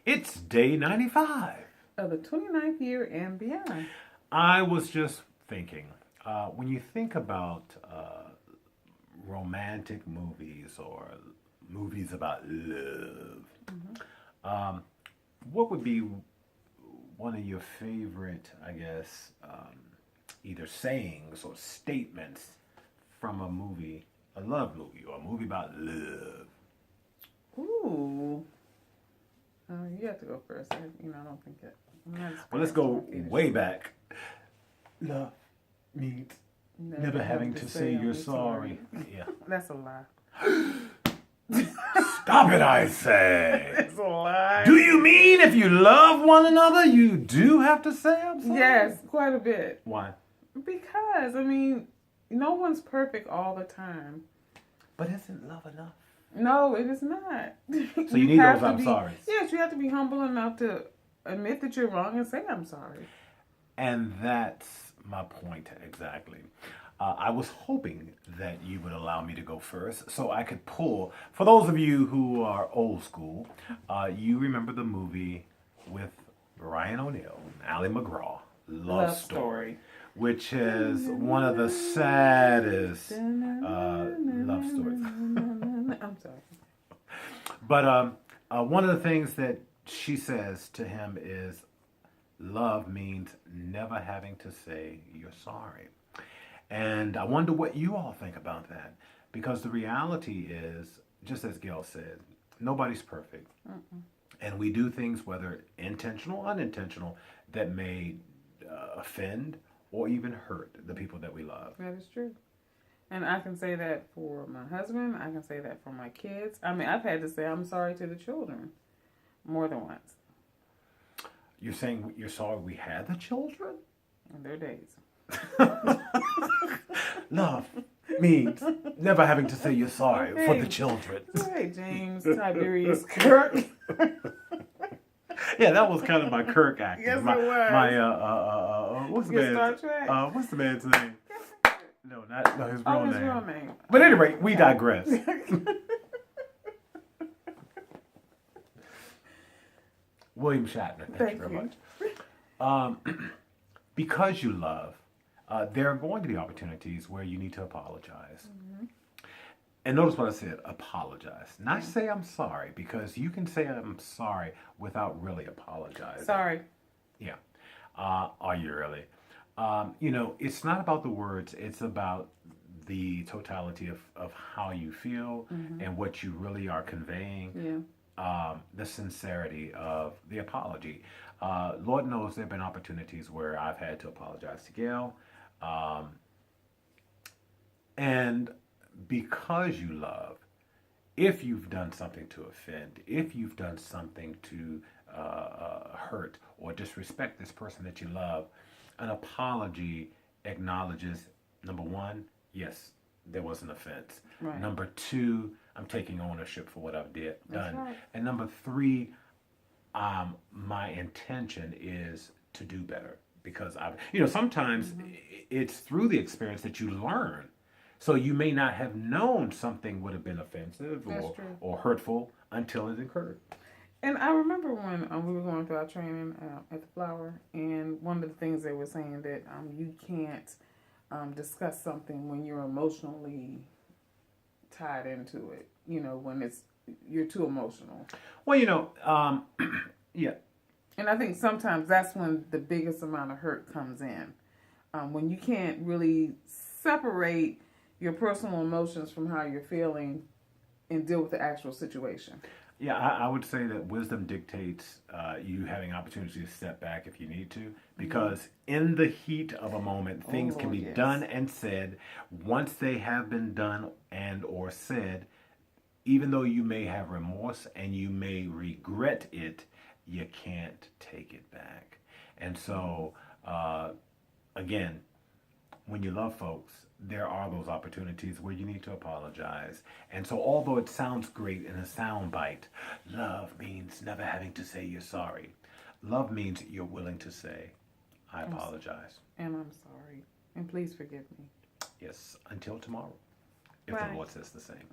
It's day 95 of the 29th year and beyond. I was just thinking, when you think about romantic movies or movies about love, um, what would be one of your favorite, I guess, either sayings or statements from a movie, a love movie, or a movie about love? Ooh. You have to go first. I don't think it. Well, let's go way back. Love means never having to say you're sorry. Yeah. That's a lie. Stop it, I say. That's a lie. Do you mean if you love one another, you do have to say I'm sorry? Yes, quite a bit. Why? Because, no one's perfect all the time. But isn't love enough? No, it is not. So you need those I'm sorry. Yes, you have to be humble enough to admit that you're wrong and say I'm sorry. And that's my point exactly. I was hoping that you would allow me to go first so I could pull. For those of you who are old school, you remember the movie with Ryan O'Neal and Ali McGraw, Love Story, which is one of the saddest love stories. I'm sorry. But one of the things that she says to him is, love means never having to say you're sorry. And I wonder what you all think about that. Because the reality is, just as Gail said, nobody's perfect. And we do things, whether intentional or unintentional, that may offend or even hurt the people that we love. That is true. And I can say that for my husband. I can say that for my kids. I've had to say I'm sorry to the children more than once. You're saying you're sorry we had the children? In their days. Love means never having to say you're sorry for the children. Hey, James, Tiberius, Kirk. Yeah, that was kind of my Kirk acting. Yes, my, it was. My what's the Your man's? Star Trek? What's the man's name? No, not his real His name. real name. But anyway, we digress. William Shatner. Thank you very much. Because you love, there are going to be opportunities where you need to apologize. And notice what I said, apologize. Not say I'm sorry, because you can say I'm sorry without really apologizing. Sorry. Yeah. Are you really? It's not about the words. It's about the totality of how you feel and what you really are conveying. Yeah. The sincerity of the apology. Lord knows there have been opportunities where I've had to apologize to Gail. And because you love, if you've done something to offend, if you've done something to hurt or disrespect this person that you love, an apology acknowledges, number one, yes, there was an offense. Right. Number two, I'm taking ownership for what I've done. Right. And number three, my intention is to do better, because sometimes it's through the experience that you learn. So you may not have known something would have been offensive or hurtful until it occurred. And I remember when we were going through our training at the Flower, and one of the things they were saying that you can't discuss something when you're emotionally tied into it. When you're too emotional. Well, yeah. And I think sometimes that's when the biggest amount of hurt comes in. When you can't really separate your personal emotions from how you're feeling and deal with the actual situation. Yeah, I would say that wisdom dictates you having opportunity to step back if you need to, because in the heat of a moment, things can be done and said. Once they have been done and or said, even though you may have remorse and you may regret it, you can't take it back. And so, again, when you love folks, there are those opportunities where you need to apologize. And so although it sounds great in a sound bite, love means never having to say you're sorry. Love means you're willing to say, I apologize. And I'm sorry. And please forgive me. Yes, until tomorrow, if Bye. the Lord says the same.